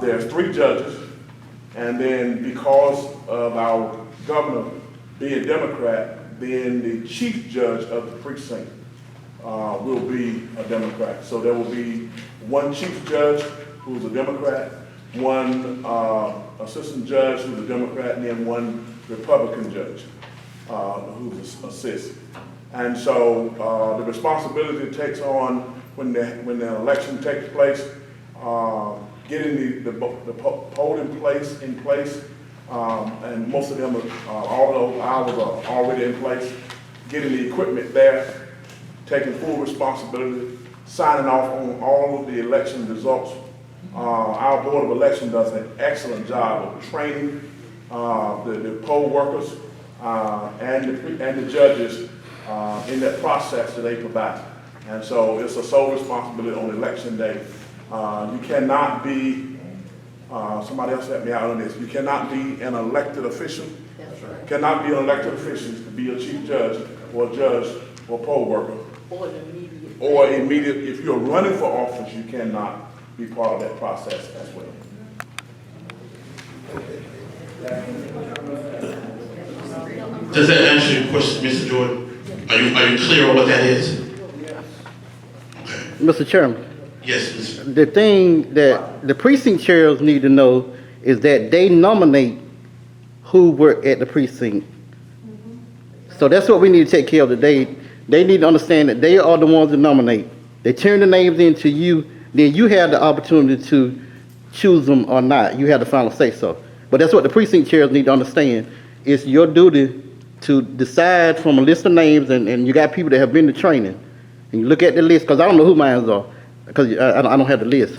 There's 3 judges, and then because of our governor being Democrat, then the chief judge of the precinct will be a Democrat. So there will be 1 chief judge who's a Democrat, 1 assistant judge who's a Democrat, and then 1 Republican judge who's assist. And so the responsibility it takes on when the election takes place, getting the polling place in place, and most of them, all of those hours are already in place, getting the equipment there, taking full responsibility, signing off on all of the election results. Our Board of Election does an excellent job of training the poll workers and the judges in that process that they provide. And so it's a sole responsibility on election day. You cannot be, somebody else help me out on this, you cannot be an elected official. That's right. Cannot be an elected official to be a chief judge or poll worker. Or immediate, if you're running for office, you cannot be part of that process as well. Does that answer your question, Mr. Jordan? Are you clear on what that is? Okay. Mr. Chairman. Yes, Mr. The thing that the precinct chairs need to know is that they nominate who work at the precinct. So that's what we need to take care of today. They need to understand that they are the ones that nominate. They turn the names into you, then you have the opportunity to choose them or not. You have the final say so. But that's what the precinct chairs need to understand. It's your duty to decide from a list of names, and you got people that have been to training. And you look at the list, because I don't know who mine are, because I don't have the list.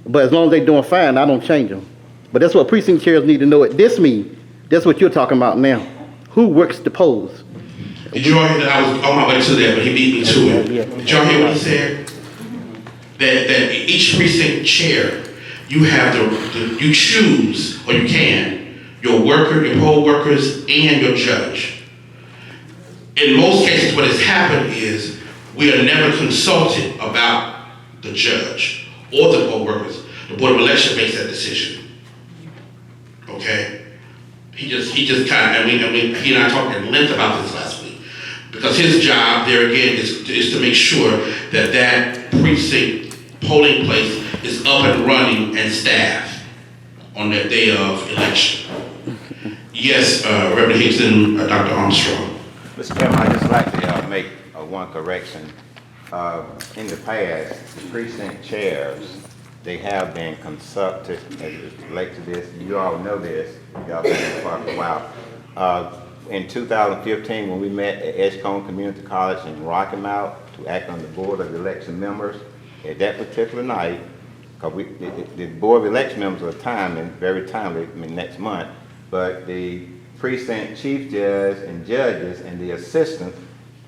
But as long as they're doing fine, I don't change them. But that's what precinct chairs need to know at this meeting. That's what you're talking about now. Who works the polls? Did you all hear that? I was on my way to that, but he beat me to it. Yeah. Did y'all hear what he said? That each precinct chair, you have you choose, or you can, your worker, your poll workers, and your judge. In most cases, what has happened is we are never consulted about the judge or the poll workers. The Board of Election makes that decision. Okay? He just kind of, he and I talked at length about this last week. Because his job there again is to make sure that that precinct polling place is up and running and staffed on that day of election. Yes, Reverend Hickson, Dr. Armstrong. Mr. Chairman, I'd just like to make one correction. In the past, the precinct chairs, they have been consulted as it relates to this. You all know this. Y'all been here for a while. In 2015, when we met at Edgecombe Community College in Rocky Mount to act on the Board of Election members, at that particular night, because the Board of Election members are very timely, next month, but the precinct chief judge and judges and the assistant,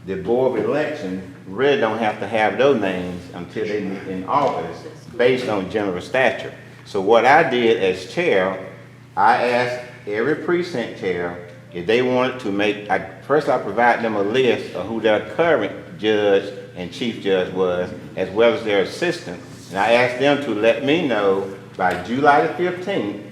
the Board of Election really don't have to have those names until they meet in office based on general statute. So what I did as chair, I asked every precinct chair if they wanted to make, first I provided them a list of who their current judge and chief judge was, as well as their assistant. And I asked them to let me know by July the 15th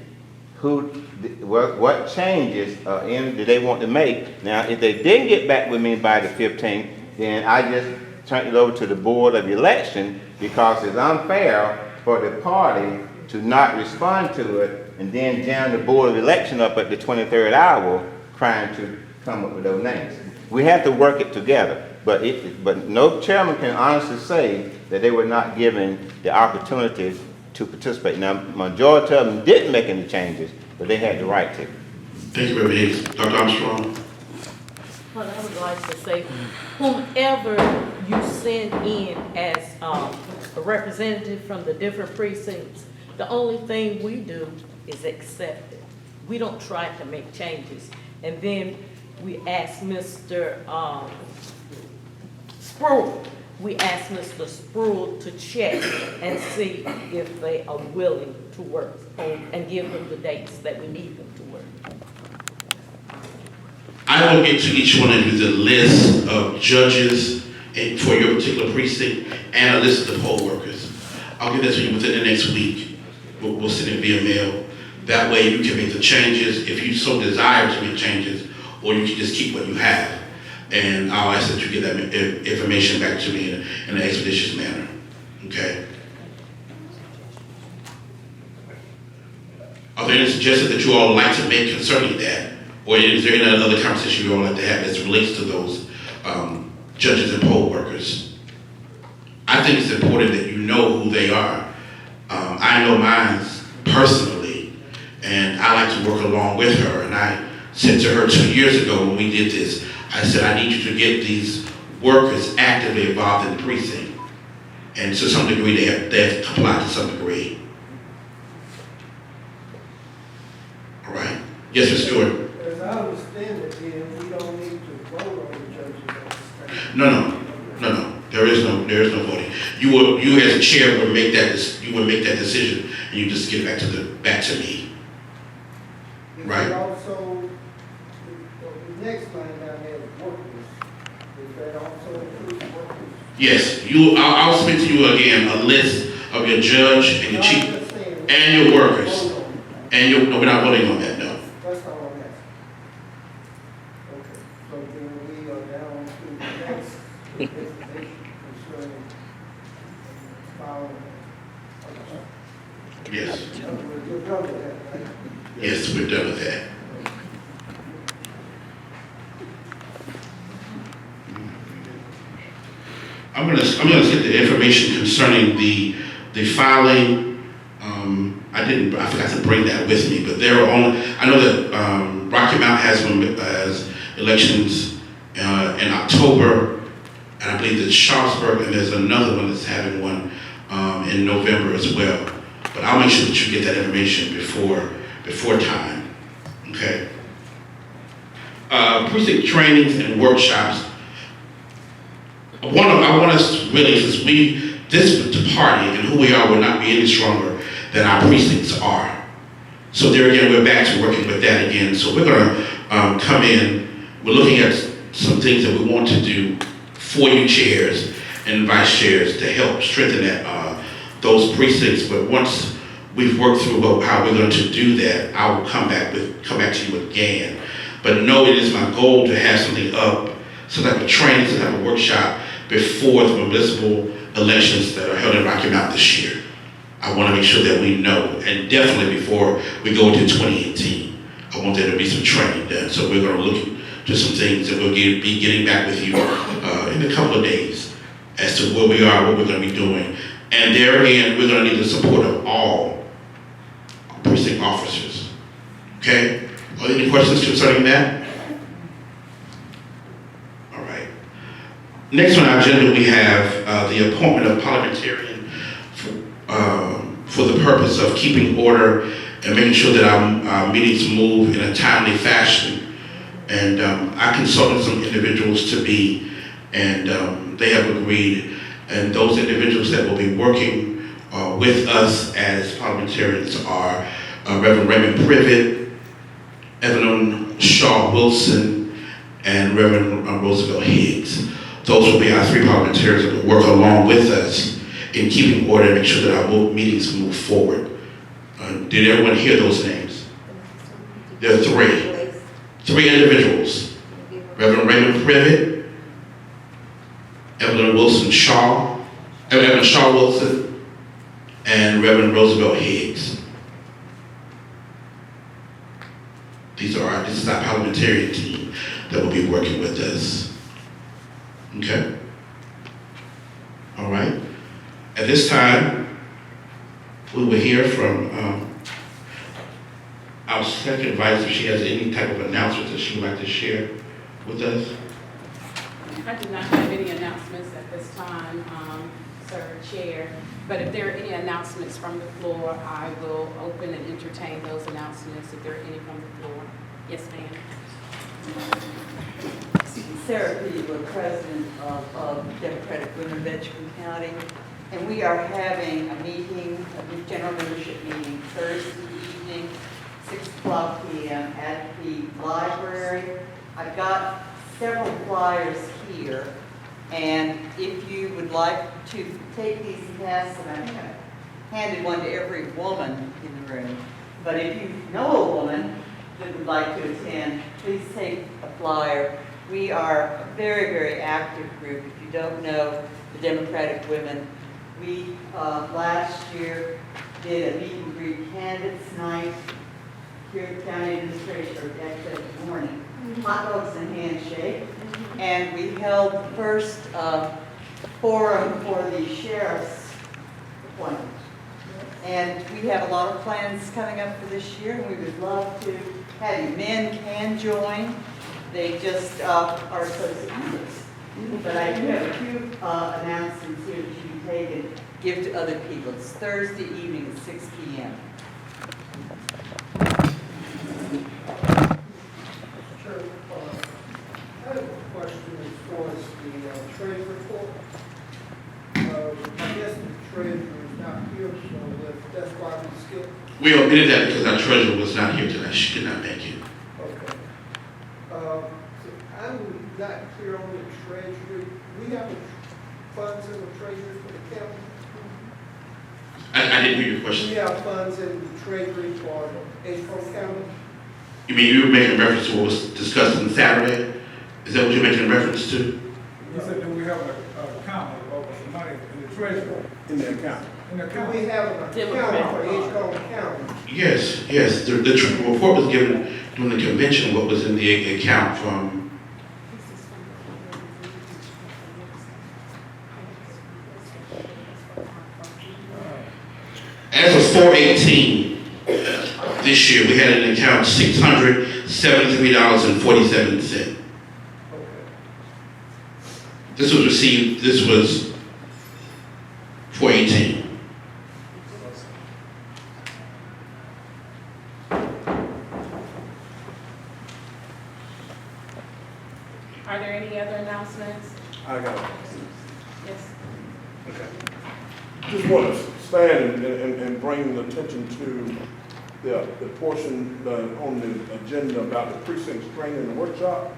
what changes do they want to make. Now, if they didn't get back with me by the 15th, then I just turned it over to the Board of Election, because it's unfair for the party to not respond to it and then jam the Board of Election up at the 23rd hour trying to come up with those names. We have to work it together, but no chairman can honestly say that they were not given the opportunity to participate. Now, majority of them didn't make any changes, but they had the right to. Thank you, Reverend Hicks. Dr. Armstrong. Well, I would like to say, whomever you send in as a representative from the different precincts, the only thing we do is accept it. We don't try to make changes. And then we ask Mr. Spruill. We ask Mr. Spruill to check and see if they are willing to work and give them the dates that we need them to work. I will get to each one of you the list of judges for your particular precinct and a list of the poll workers. I'll get that to you within the next week. we'll send it via mail. That way you can make the changes if you so desire to make changes, or you can just keep what you have. And I'll ask that you get that information back to me in an expeditious manner, okay? Are there any suggestions that you all would like to make concerning that? Or is there any other conversation you all would like to have as it relates to those judges and poll workers? I think it's important that you know who they are. I know mine personally, and I like to work along with her. And I said to her 2 years ago when we did this, I said, I need you to get these workers actively involved in the precinct. And to some degree, they have complied to some degree. All right. Yes, Mr. Stewart. As I understand it, then we don't need to vote on the judges. No. There is no voting. You as a chair would make that decision, and you just get back to me. Right. And also, the next line down there is workers. Is that also include workers? Yes. I'll submit to you again a list of your judge and your chief and your workers. And no, we're not voting on that. No. That's all I'm asking. Okay. So then we are down to the next information concerning following. Yes. We're done with that, right? Yes, we're done with that. I'm gonna get the information concerning the filing. I forgot to bring that with me, but there are only, I know that Rocky Mount has elections in October, and I believe that Sharpsburg, and there's another one that's having one in November as well. But I'll make sure that you get that information before time, okay? Precinct trainings and workshops. I want us to really, since this party and who we are will not be any stronger than our precincts are. So there again, we're back to working with that again. So we're gonna come in, we're looking at some things that we want to do for you chairs and vice chairs to help strengthen those precincts. But once we've worked through how we're going to do that, I will come back to you again. But no, it is my goal to have something up, some type of training, some type of workshop before the municipal elections that are held in Rocky Mount this year. I want to make sure that we know, and definitely before we go into 2018, I want there to be some training done. So we're going to look to some things, and we'll be getting back with you in a couple of days as to where we are, what we're going to be doing. And there again, we're going to need the support of all precinct officers. Okay? Are there any questions concerning that? All right. Next on our agenda, we have the appointment of parliamentarian for the purpose of keeping order and making sure that our meetings move in a timely fashion. And I consulted some individuals to be, and they have agreed. And those individuals that will be working with us as parliamentarians are Reverend Raymond Privet, Evelyn Shaw Wilson, and Reverend Roosevelt Higgs. Those will be our three parliamentarians that will work along with us in keeping order and make sure that our meetings move forward. Did everyone hear those names? There are three individuals. Reverend Raymond Privet, Evelyn Shaw Wilson, and Reverend Roosevelt Higgs. This is our parliamentarian team that will be working with us. Okay? All right. At this time, we will hear from our second vice if she has any type of announcements that she would like to share with us. I do not have any announcements at this time, Sir Chair, but if there are any announcements from the floor, I will open and entertain those announcements if there are any from the floor. Yes, ma'am. Sarah P. we're president of Democratic Women of Edgecombe County, and we are having a meeting, a general membership meeting Thursday evening, 6:00 p.m. at the library. I've got several flyers here, and if you would like to take these and pass them out, handed one to every woman in the room. But if you know a woman that would like to attend, please take a flyer. We are a very, very active group. If you don't know the Democratic Women, we last year did a meet and greet candidates night here at the county administration, or actually in the morning. Hot dogs and handshake. And we held the first forum for the sheriff's appointment. And we have a lot of plans coming up for this year, and we would love to have you. Men can join. They just are associate members. But I do have a few announcements here that you can take and give to other people. It's Thursday evening at 6 p.m. Sure. I have a question as far as the trade report. I guess the treasurer is not here, so that's why we skipped. We omitted that because our treasurer was not here tonight. She could not make it. Okay. So I'm not clear on the treasury. We have funds in the treasury for the county. I didn't hear your We question. have funds in the treasury for Edgecombe County. You mean you were making reference to what was discussed on Saturday? Is that what you're making reference to? You said, do we have an account of the money in the treasury? In the account. In the Do account? we have an account for Edgecombe County? Yes, yes. The report was given during the convention, what was in the account from, as of 4/18 this year, we had an account $673.47. This was received, this was 4/18. Are there any other announcements? I got it. Yes. Just want to stand and bring the attention to the portion on the agenda about the precincts training and workshop.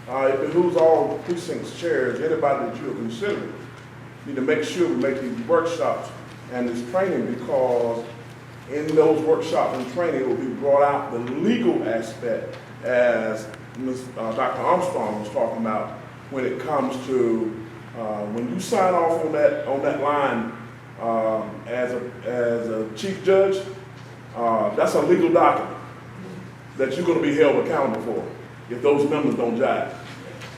It behooves all precincts chairs, anybody that you are considering, need to make sure we make these workshops and this training, because in those workshops and training, it will be brought out the legal aspect, as Dr. Armstrong was talking about, when it comes to when you sign off on that line as a chief judge, that's a legal document that you're going to be held accountable for if those numbers don't jive.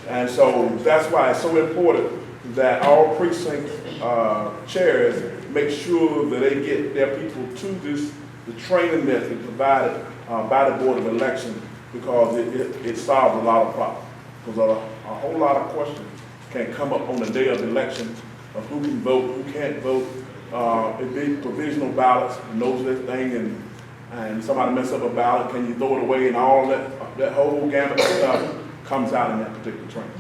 And so that's why it's so important that all precinct chairs make sure that they get their people to the training that's provided by the Board of Election, because it solves a lot of problems. Because a whole lot of questions can come up on the day of the election of who can vote, who can't vote. It be provisional ballots and those that thing, and somebody mess up a ballot, can you throw it away, and all that whole gamut of stuff comes out in that particular training.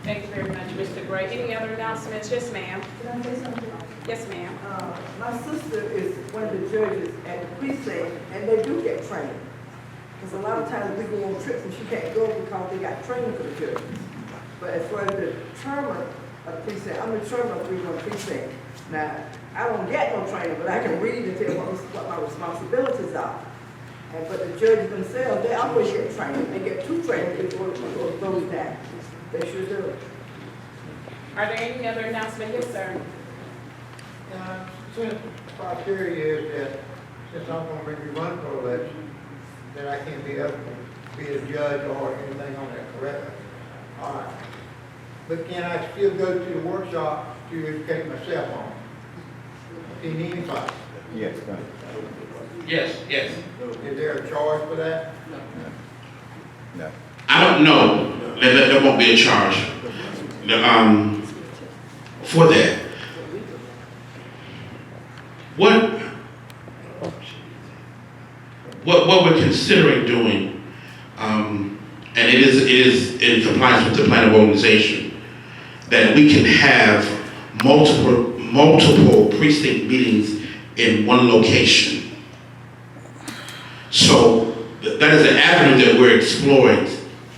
Thank you very much, Mr. Gray. Any other announcements? Yes, ma'am. Can I say something? Yes, ma'am. My sister is one of the judges at the precinct, and they do get training. Because a lot of times we go on trips and she can't go because they got training for the judges. But as far as the termer of precinct, I'm the termer of regional precinct. Now, I don't get no training, but I can read and tell what my responsibilities are. But the judges themselves, they always get training. They get 2 trainings before it goes down. They sure do. Are there any other announcements? Yes, sir. Since criteria is that since I'm going to be running for election, that I can't be up to be a judge or anything on that, correct? All right. But can I still go to the workshop to educate myself on it? In anybody? Yes, go ahead. Yes, yes. Is there a charge for that? No. I don't know. There won't be a charge for that. What we're considering doing, and it is in compliance with the plan of organization, that we can have multiple precinct meetings in one location. So that is an avenue that we're exploring.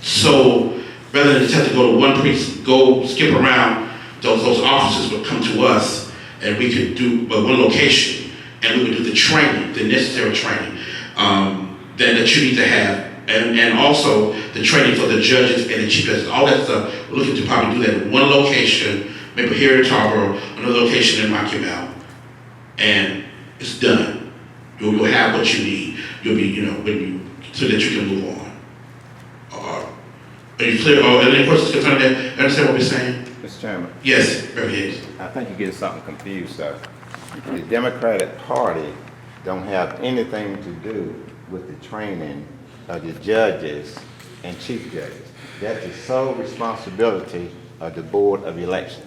So rather than just have to go to one precinct, go skip around, those officers would come to us and we could do one location, and we would do the training, the necessary training that you need to have, and also the training for the judges and the chief justice, all that stuff. We're looking to probably do that in one location, maybe here in Tarboro, another location in Machiavel, and it's done. You'll have what you need. You'll be, so that you can move on. Are you clear? Any questions concerning that? Understand what we're saying? Mr. Chairman, Yes, Reverend Hicks. I think you're getting something confused, sir. The Democratic Party don't have anything to do with the training of the judges and chief judges. That's the sole responsibility of the Board of Election,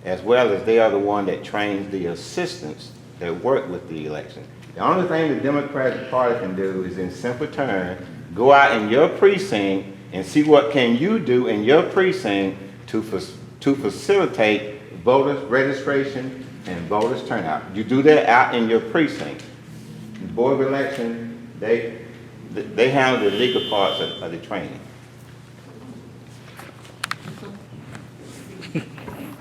as well as they are the one that trains the assistants that work with the election. The only thing the Democratic Party can do is, in simple terms, go out in your precinct and see what can you do in your precinct to facilitate voters registration and voters turnout. You do that out in your precinct. The Board of Election, they handle the legal parts of the training.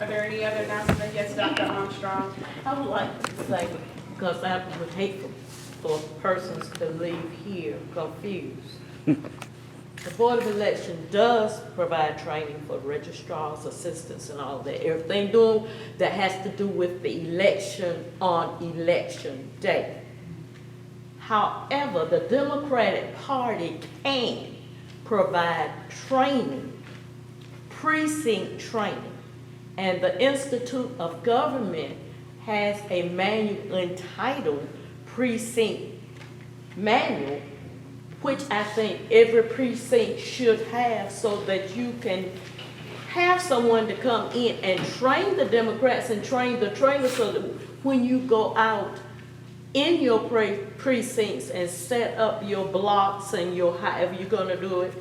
Are there any other announcements? Yes, Dr. Armstrong? I would like to say, because I would hate for persons to leave here confused. The Board of Election does provide training for registrars, assistants, and all that. Everything that has to do with the election on election day. However, the Democratic Party can provide training, precinct training, and the Institute of Government has a manual entitled Precinct Manual, which I think every precinct should have, so that you can have someone to come in and train the Democrats and train the trainers, so that when you go out in your precincts and set up your blocks and your however you're gonna do it,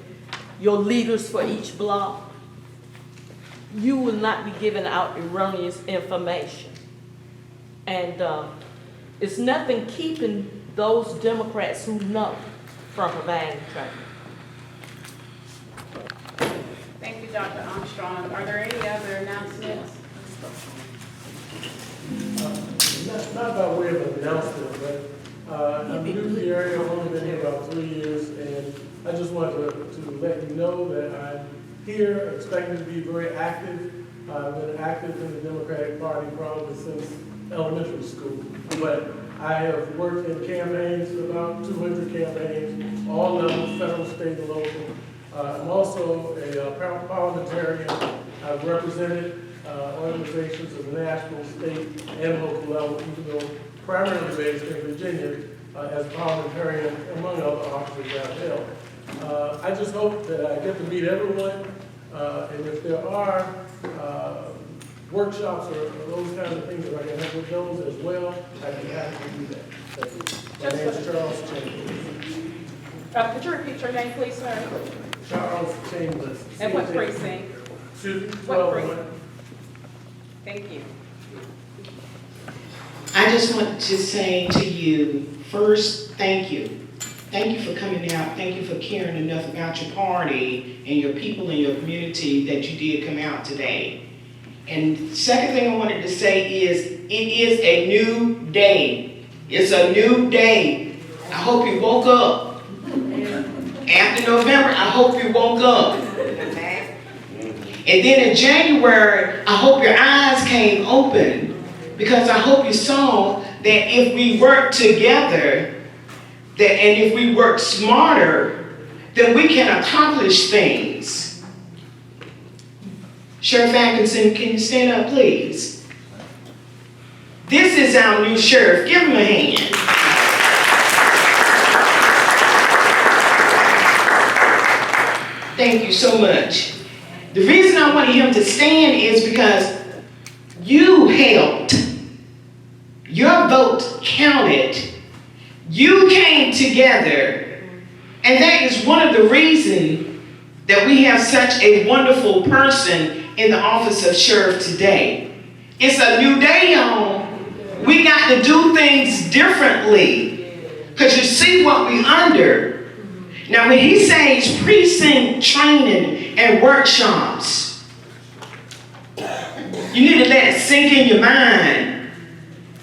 your leaders for each block, you will not be giving out erroneous information. And it's nothing keeping those Democrats who know from providing training. Thank you, Dr. Armstrong. Are there any other announcements? Not by way of announcement, but I'm new to the area. I've only been here about 3 years, and I just wanted to let you know that I'm here expecting to be very active. I've been active in the Democratic Party probably since elementary school, but I have worked in campaigns, about 200 campaigns, all levels, federal, state, and local. I'm also a parliamentarian. I've represented organizations at the national, state, and local level, even though primarily based in Virginia as a parliamentarian, among other offices that I've held. I just hope that I get to meet everyone, and if there are workshops or those kinds of things that I can help with those as well, I'd be happy to do that. Thank you. My name is Charles Chambers. Could you repeat your name, please, sir? Charles Chambers. And what precinct? Excuse me, What 12. precinct? Thank you. I just want to say to you, first, thank you. Thank you for coming out. Thank you for caring enough about your party and your people in your community that you did come out today. And second thing I wanted to say is, it is a new day. It's a new day. I hope you woke up. After November, I hope you woke up. And then in January, I hope your eyes came open, because I hope you saw that if we work together, and if we work smarter, then we can accomplish things. Sheriff Atkinson, can you stand up, please? This is our new sheriff. Give him a hand. Thank you so much. The reason I wanted him to stand is because you helped. Your vote counted. You came together. And that is one of the reasons that we have such a wonderful person in the office of sheriff today. It's a new day, y'all. We got to do things differently. Because you see what we under. Now, when he says precinct training and workshops, You need to let it sink in your mind.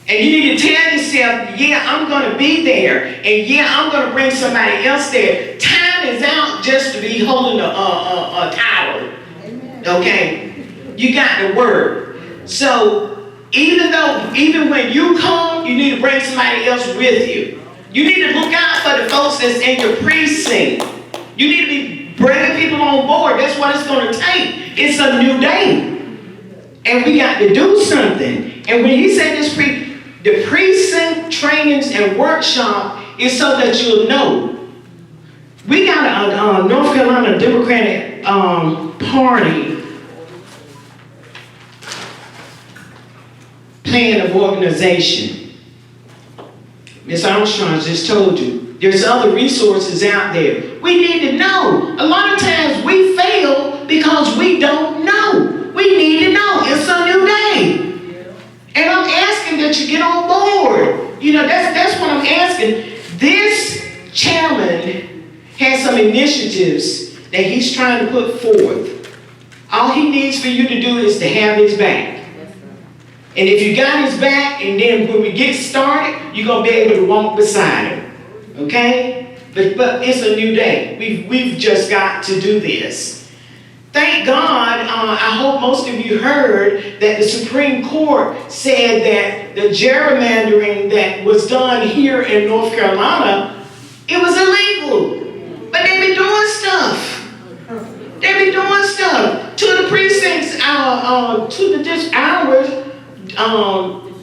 And you need to tell yourself, yeah, I'm going to be there. And yeah, I'm going to bring somebody else there. Time is out just to be holding a towel. Okay? You got to work. So even when you come, you need to bring somebody else with you. You need to look out for the folks that's in your precinct. You need to be bringing people on board. That's what it's going to take. It's a new day. And we got to do something. And when he said this the precinct trainings and workshop is so that you'll know. We got a North Carolina Democratic Party plan of organization. Ms. Armstrong just told you, there's other resources out there. We need to know. A lot of times we fail because we don't know. We need to know. It's a new day. And I'm asking that you get on board. You know, that's what I'm asking. This chairman has some initiatives that he's trying to put forth. All he needs for you to do is to have his back. And if you got his back, and then when we get started, you're going to be able to walk beside him. Okay? But it's a new day. We've just got to do this. Thank God, I hope most of you heard that the Supreme Court said that the gerrymandering that was done here in North Carolina, it was illegal. But they be doing stuff. They be doing stuff to the precincts, to the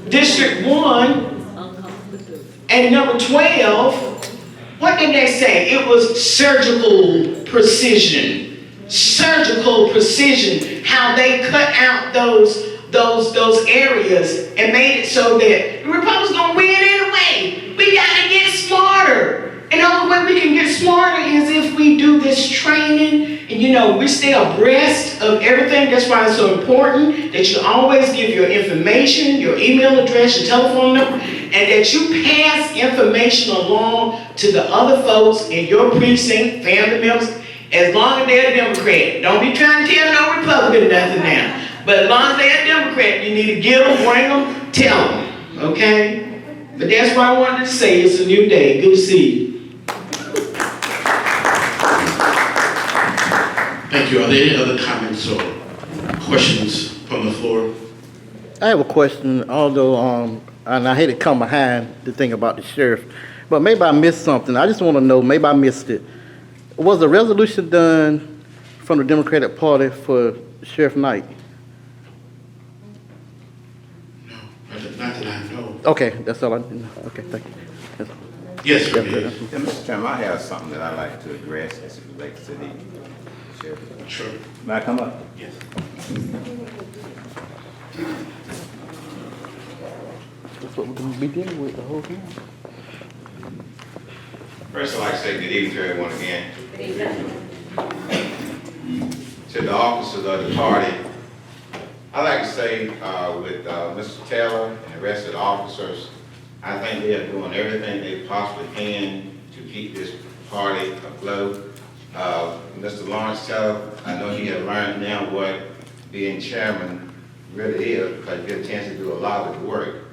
District 1 and number 12. What did they say? It was surgical precision. Surgical precision, how they cut out those areas and made it so that the Republicans gonna win anyway. We gotta get smarter. And the only way we can get smarter is if we do this training and we stay abreast of everything. That's why it's so important that you always give your information, your email address, your telephone number, and that you pass information along to the other folks in your precinct, family members. As long as they're a Democrat. Don't be trying to tell no Republican nothing now. But as long as they're a Democrat, you need to get them, bring them, tell them. Okay? But that's what I wanted to say. It's a new day. Good to see you. Thank you. Are there any other comments or questions from the floor? I have a question, although, and I hate to come behind the thing about the sheriff, but maybe I missed something. I just want to know, maybe I missed it. Was a resolution done from the Democratic Party for Sheriff Knight? No, not that I know. Okay, that's all I know. Okay, thank you. That's all. Yes, sir. Yeah, Mr. Chairman, I have something that I'd like to address as it relates to the sheriff. Sure. May I come up? Yes. That's what we're going to be dealing with the whole time. First, I'd like to say good evening to everyone again. To the officers of the party, I'd like to say with Mr. Taylor and the rest of the officers, I think they are doing everything they possibly can to keep this party afloat. Mr. Lawrence Taylor, I know he has learned now what being chairman really is, because you get a chance to do a lot of the work.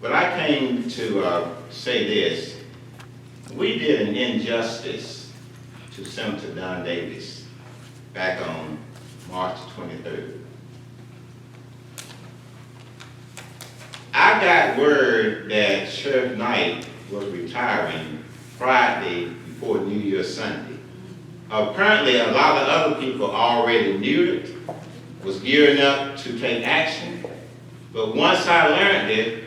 But I came to say this. We did an injustice to Senator Don Davis back on March 23rd. I got word that Sheriff Knight was retiring Friday before New Year's Sunday. Apparently, a lot of other people already knew it, was gearing up to take action. But once I learned it,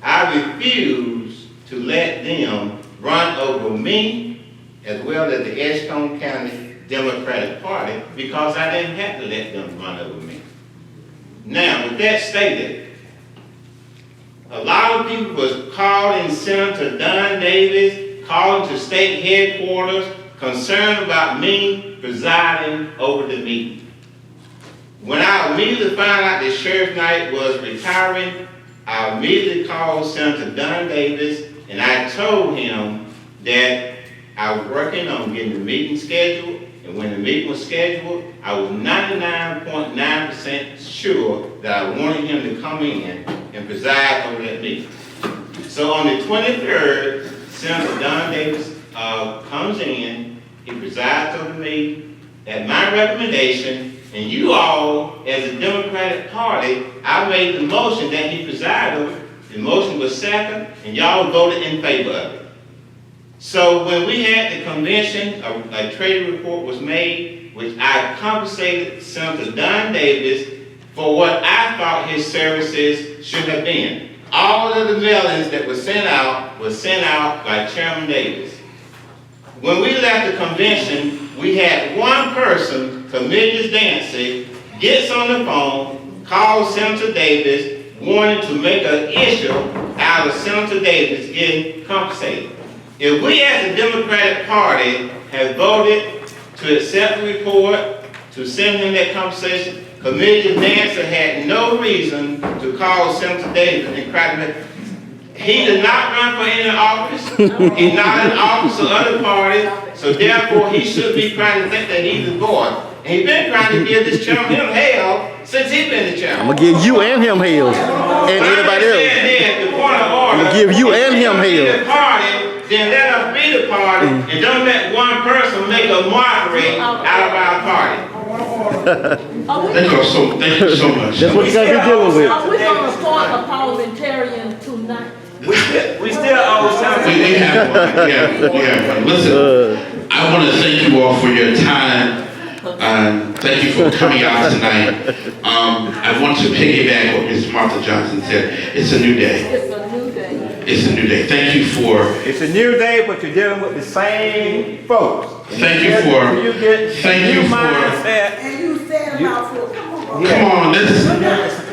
I refused to let them run over me as well as the Edgecombe County Democratic Party, because I didn't have to let them run over me. Now, with that stated, a lot of people was calling Senator Don Davis, calling to state headquarters, concerned about me presiding over the meeting. When I immediately found out that Sheriff Knight was retiring, I immediately called Senator Don Davis and I told him that I was working on getting the meeting scheduled And when the meeting was scheduled, I was 99.9% sure that I wanted him to come in and preside over that meeting. So on the 23rd, Senator Don Davis comes in, he presides over the meeting at my recommendation, and you all, as a Democratic Party, I made the motion that he preside over. The motion was second, and y'all voted in favor of it. So when we had the convention, a trade report was made, which I compensated Senator Don Davis for what I thought his services should have been. All of the mailings that were sent out by Chairman Davis. When we left the convention, we had one person, Cornelius Dancy, gets on the phone, calls Senator Davis, wanting to make an issue out of Senator Davis getting compensated. If we as a Democratic Party have voted to accept the report, to send him that compensation, Cornelius Dancy had no reason to call Senator Davis and cry to him. He did not run for any office. He's not an office of other parties, so therefore he should be trying to think that he's the board. And he's been trying to give this chairman him hell since he's been the chairman. I'm gonna give you and him hell, and anybody else. The point of order, I'm gonna give you and him hell. the party, then let us be the party, and don't let one person make a mockery out of our party. Thank you so much. That's what you gotta be dealing with. Are we gonna appoint a parliamentarian tonight? We still owe something. We have one. We have one. Listen, I want to thank you all for your time. Thank you for coming out tonight. I want to piggyback what Ms. Martha Johnson said. It's a new day. It's a new day. It's a new day. Thank you for. It's a new day, but you're dealing with the same folks. Thank you for. Thank you for. And you stand about for, come on. Come on, let's.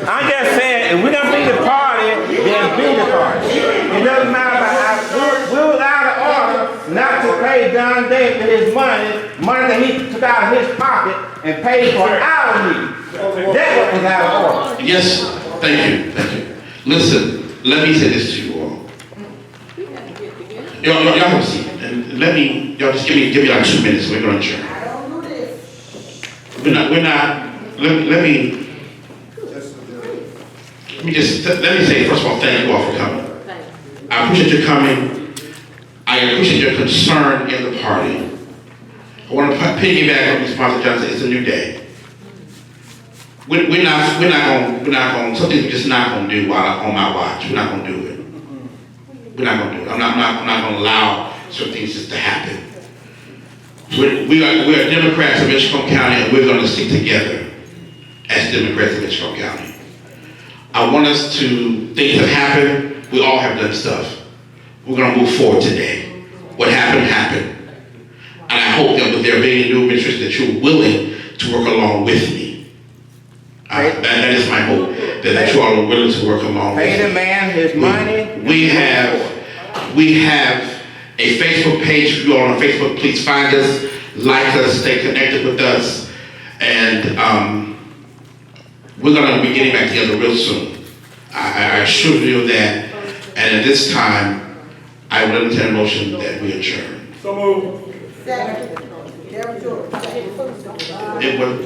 I'm just saying, if we're gonna be the party, then be the party. It doesn't matter about we was out of order not to pay Don Davis his money that he took out of his pocket and paid for our meeting. That's what was out of order. Yes, thank you. Listen, let me say this to you all. Y'all have a seat. And y'all just give me like 2 minutes. We're going to adjourn. I don't do this. We're not, let me say, first of all, thank you all for coming. I appreciate your coming. I appreciate your concern in the party. I want to piggyback on Ms. Martha Johnson. It's a new day. We're not going, something we're just not going to do on my watch. We're not going to do it. We're not going to do it. I'm not going to allow certain things just to happen. We're Democrats of Edgecombe County, and we're going to stick together as Democrats of Edgecombe County. I want us to, things have happened. We all have done stuff. We're going to move forward today. What happened, happened. And I hope that with there being a new administration that you're willing to work along with me. That is my hope, that you all are willing to work along with me. Pay the man his money. We have a Facebook page. If you all on Facebook, please find us, like us, stay connected with us. And we're going to be getting back together real soon. I assure you of that. And at this time, I will entertain a motion that we adjourn. So moved.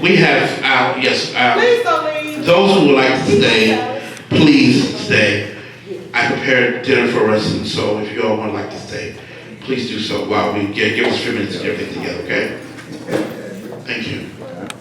We have, those who would like to stay, please stay. I prepared dinner for us, and so if you all would like to stay, please do so while we give us a few minutes to get everything together, okay? Thank you.